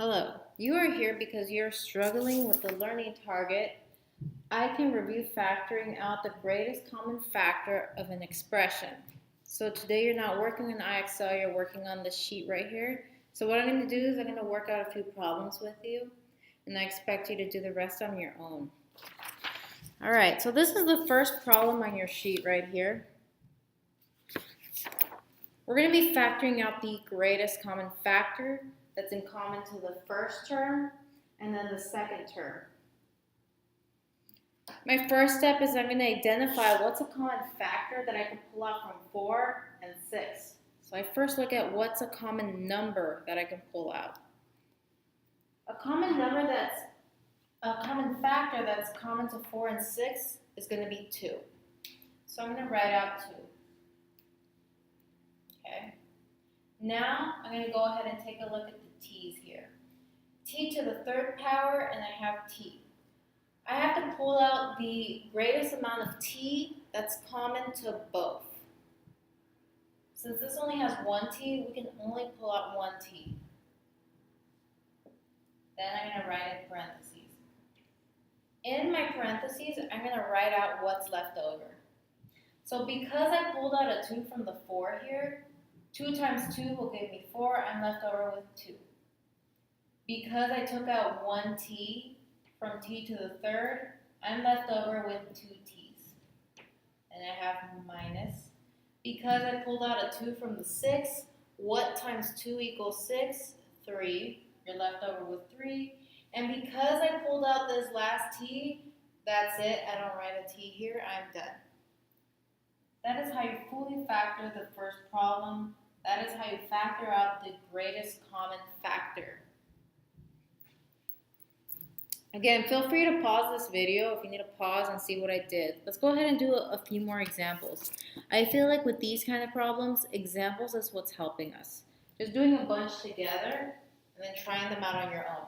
Hello, you are here because you're struggling with the learning target. I can review factoring out the greatest common factor of an expression. So today you're not working in IXL, you're working on this sheet right here. So what I'm going to do is I'm going to work out a few problems with you, and I expect you to do the rest on your own. Alright, so this is the first problem on your sheet right here. We're going to be factoring out the greatest common factor that's in common to the first term and then the second term. My first step is I'm going to identify what's a common factor that I can pull out from 4 and 6. So I first look at what's a common number that I can pull out. A common factor that's common to 4 and 6 is going to be 2. So I'm going to write out 2. Okay. Now I'm going to go ahead and take a look at the t's here. T to the third power, and I have t. I have to pull out the greatest amount of t that's common to both. Since this only has one t, we can only pull out one t. Then I'm going to write in parentheses. In my parentheses, I'm going to write out what's left over. So because I pulled out a 2 from the 4 here, 2 times 2 will give me 4. I'm left over with 2. Because I took out 1 t from t to the third, I'm left over with 2 t's. And I have minus. Because I pulled out a 2 from the 6, what times 2 equals 6? 3. You're left over with 3. And because I pulled out this last t, that's it. I don't write a t here. I'm done. That is how you fully factor the first problem. That is how you factor out the greatest common factor. Again, feel free to pause this video if you need to pause and see what I did. Let's go ahead and do a few more examples. I feel like with these kind of problems, examples is what's helping us. Just doing a bunch together and then trying them out on your own.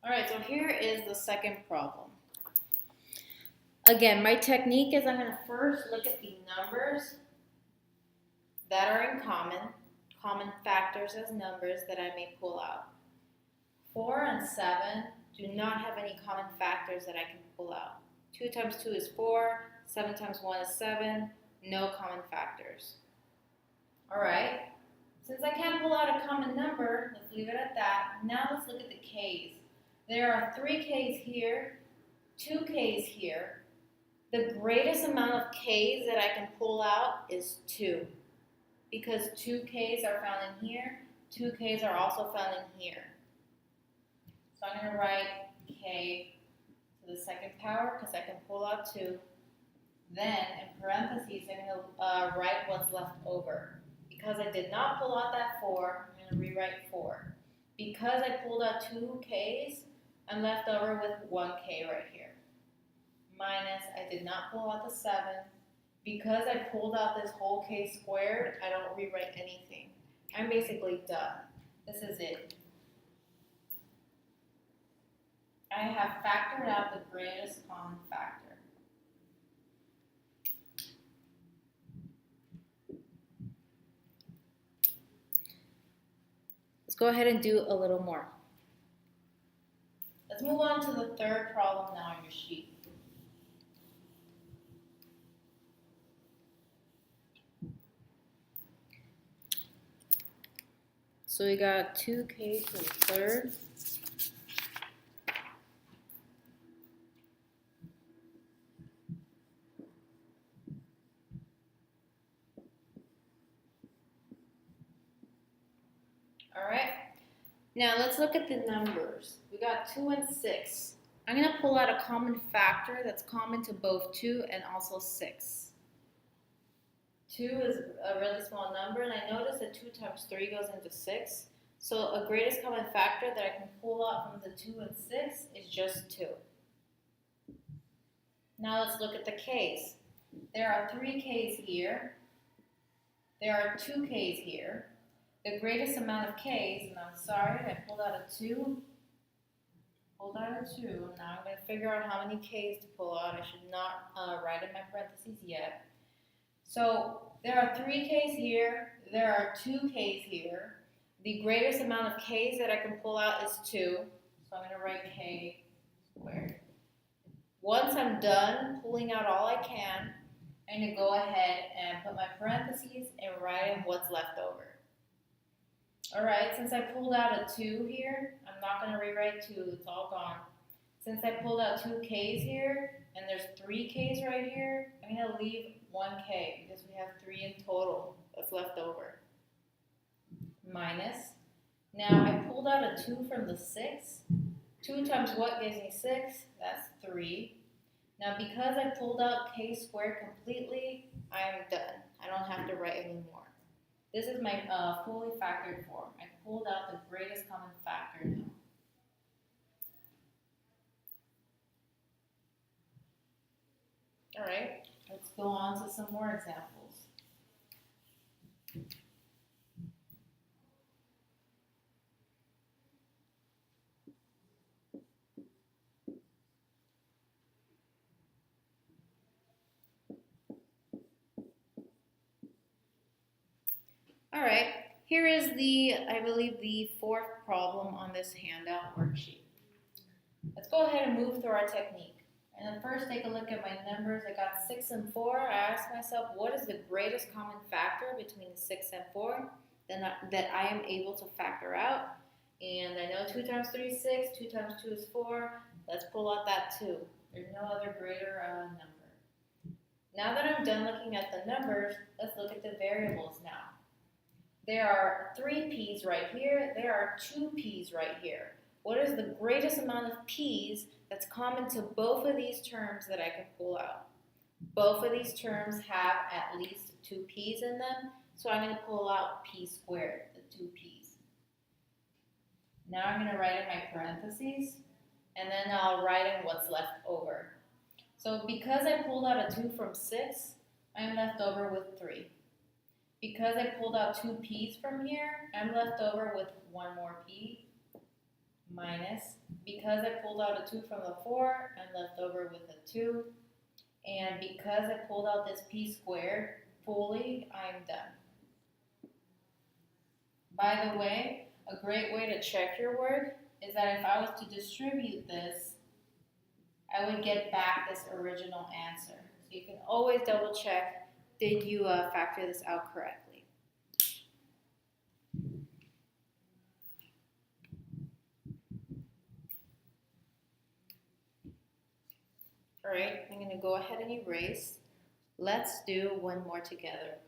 Alright, so here is the second problem. Again, my technique is I'm going to first look at the numbers that are in common factors as numbers that I may pull out. 4 and 7 do not have any common factors that I can pull out. 2 times 2 is 4, 7 times 1 is 7, no common factors. Alright, since I can't pull out a common number, let's leave it at that. Now let's look at the k's. There are 3 k's here, 2 k's here. The greatest amount of k's that I can pull out is 2. Because 2 k's are found in here, 2 k's are also found in here. So I'm going to write k to the second power because I can pull out 2. Then in parentheses, I'm going to write what's left over. Because I did not pull out that 4, I'm going to rewrite 4. Because I pulled out 2 k's, I'm left over with 1 k right here. Minus, I did not pull out the 7. Because I pulled out this whole k squared, I don't rewrite anything. I'm basically done. This is it. I have factored out the greatest common factor. Let's go ahead and do a little more. Let's move on to the third problem now on your sheet. So we got 2k to the third. Alright, now let's look at the numbers. We got 2 and 6. I'm going to pull out a common factor that's common to both 2 and also 6. 2 is a really small number, and I notice that 2 times 3 goes into 6. So a greatest common factor that I can pull out from the 2 and 6 is just 2. Now let's look at the k's. There are 3 k's here. There are 2 k's here. the greatest amount of k's, and I'm sorry, I pulled out a 2. Pulled out a 2. Now I'm going to figure out how many k's to pull out. I should not write in my parentheses yet. So there are 3 k's here. There are 2 k's here. The greatest amount of k's that I can pull out is 2. So I'm going to write k squared. Once I'm done pulling out all I can, I'm going to go ahead and put my parentheses and write in what's left over. Alright, since I pulled out a 2 here, I'm not going to rewrite 2, it's all gone. Since I pulled out 2 k's here, and there's 3 k's right here, I'm going to leave 1 k because we have 3 in total that's left over. Minus, now I pulled out a 2 from the 6. 2 times what gives me 6? That's 3. Now because I pulled out k squared completely, I am done. I don't have to write anymore. This is my fully factored form. I pulled out the greatest common factor now. Alright, let's go on to some more examples. Alright, here is I believe the 4th problem on this handout worksheet. Let's go ahead and move through our technique. And then first take a look at my numbers. I got 6 and 4. I asked myself, what is the greatest common factor between 6 and 4 that I am able to factor out? And I know 2 times 3 is 6, 2 times 2 is 4. Let's pull out that 2. There's no other greater number. Now that I'm done looking at the numbers, let's look at the variables now. There are 3 p's right here. There are 2 p's right here. What is the greatest amount of p's that's common to both of these terms that I can pull out? Both of these terms have at least 2 p's in them, so I'm going to pull out p squared, the 2 p's. Now I'm going to write in my parentheses, and then I'll write in what's left over. So because I pulled out a 2 from 6, I'm left over with 3. Because I pulled out 2 p's from here, I'm left over with 1 more p. Minus, because I pulled out a 2 from the 4, I'm left over with a 2. And because I pulled out this p squared fully, I'm done. By the way, a great way to check your work is that if I was to distribute this, I would get back this original answer. So you can always double check, did you factor this out correctly? Alright, I'm going to go ahead and erase. Let's do one more together.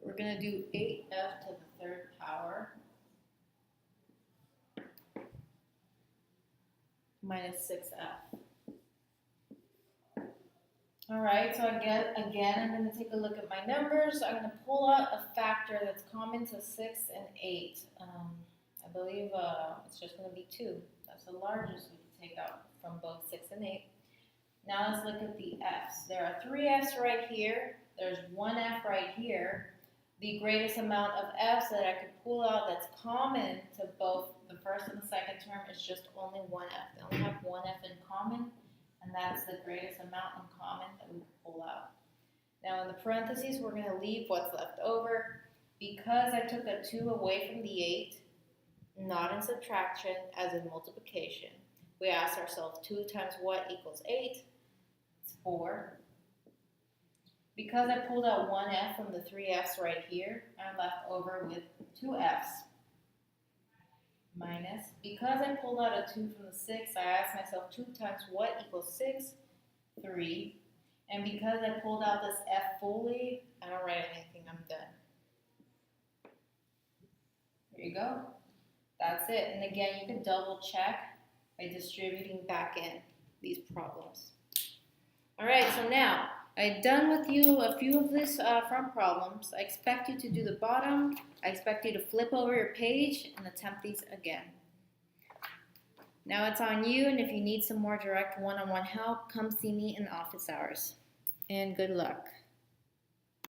We're going to do 8f to the 3rd power minus 6f. Alright, so again, I'm going to take a look at my numbers. I'm going to pull out a factor that's common to 6 and 8. I believe it's just going to be 2. That's the largest we can take out from both 6 and 8. Now let's look at the f's. There are 3 f's right here. There's 1 f right here. The greatest amount of f's that I could pull out that's common to both the first and the second term is just only 1 f. They only have 1 f in common. And that's the greatest amount in common that we can pull out. Now in the parentheses, we're going to leave what's left over. Because I took a 2 away from the 8, not in subtraction, as in multiplication, we ask ourselves 2 times what equals 8? It's 4. Because I pulled out 1 f from the 3 f's right here, I'm left over with 2 f's. Minus, because I pulled out a 2 from the 6, I asked myself 2 times what equals 6? 3. And because I pulled out this f fully, I don't write anything, I'm done. There you go. That's it. And again, you can double check by distributing back in these problems. Alright, so now, I've done with you a few of these front problems. I expect you to do the bottom. I expect you to flip over your page and attempt these again. Now it's on you, and if you need some more direct one-on-one help, come see me in office hours. And good luck.